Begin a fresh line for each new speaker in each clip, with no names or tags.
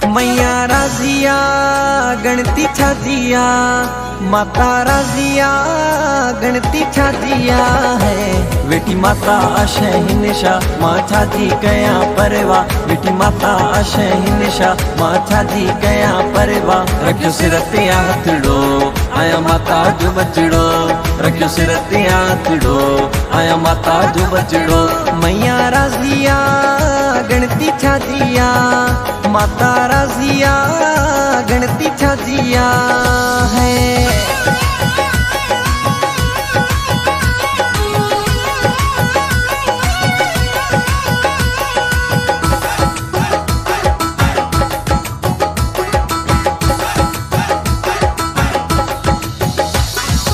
मैया राजिया गणती छाजिया, माता राजिया गणती छाजिया है। बेटी माता अशहिनशा माँ छाजी कया परवा, बेटी माता अशहिनशा माँ छाजी कया परवा। रखियो सिर ते हथड़ो आया माता जो बचड़ो, रखियो सिर ते हथड़ो आया माता जो बचड़ो। मैया राजिया गणती छाजिया, माता राजिया गणती छाजिया है।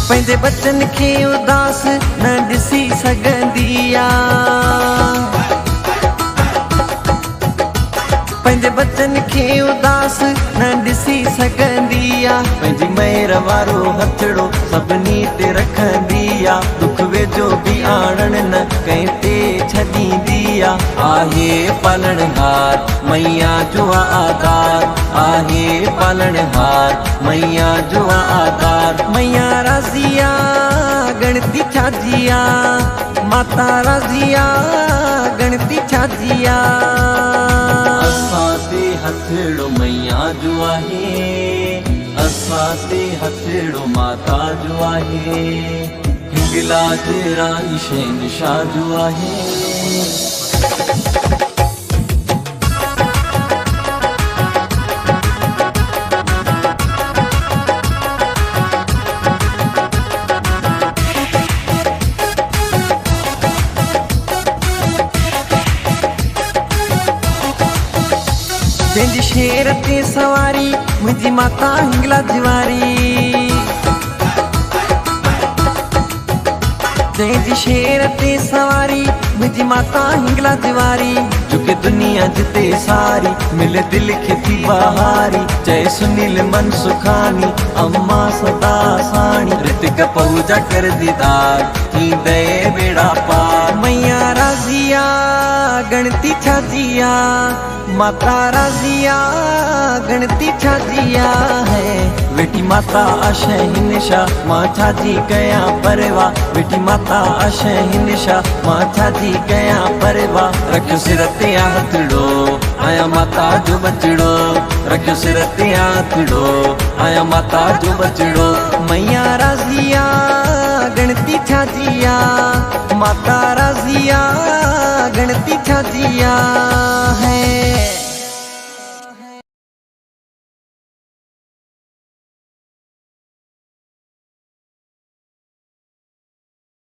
पंहिंजे बचन खे उदास न ॾिसी सघंदिया, पंहिंजे बचन खे उदास न ॾिसी सघंदिया। पंहिंजी महिर वारो हथड़ो सभिनी ते रखंदिया, दुख वेझो बि आणण न कंहिं ते छॾींदिया। आहे पालणहार मैया जो आधार, आहे पालणहार मैया जो आधार। मैया राजिया गणती छाजिया, माता राजिया गणती छाजिया। असां ते हथड़ो मैया जो आहे, असां ते हथड़ो माता जो आहे। हिंगलाज रानी शहंशाह जो आहे। जंहिंजी शेर ते सवारी मुंहिंजी माता हिंगलाज वारी, जंहिंजी शेर ते सवारी मुंहिंजी माता हिंगलाज वारी। झुके दुनिया जिते सारी मिले दिल खे थी बहारी, चए सुनील मन सुखानी अम्मा सदा साणी। ऋतिक पहुजा कर दीदार थींदे बेड़ा पार। मैया राजिया गणती छाजिया, माता राजिया गणती छाजिया है। बेटी माता अशहिनशा माँ छाजी कया परवा, बेटी माता अशहिनशा माँ छाजी कया परवा। रखियो सिर ते हथड़ो आया माता जो बचड़ो, रखियो सिर ते हथड़ो आया माता जो बचड़ो। मैया राजिया गणती छाजिया, माता राजिया गणती छाजिया है।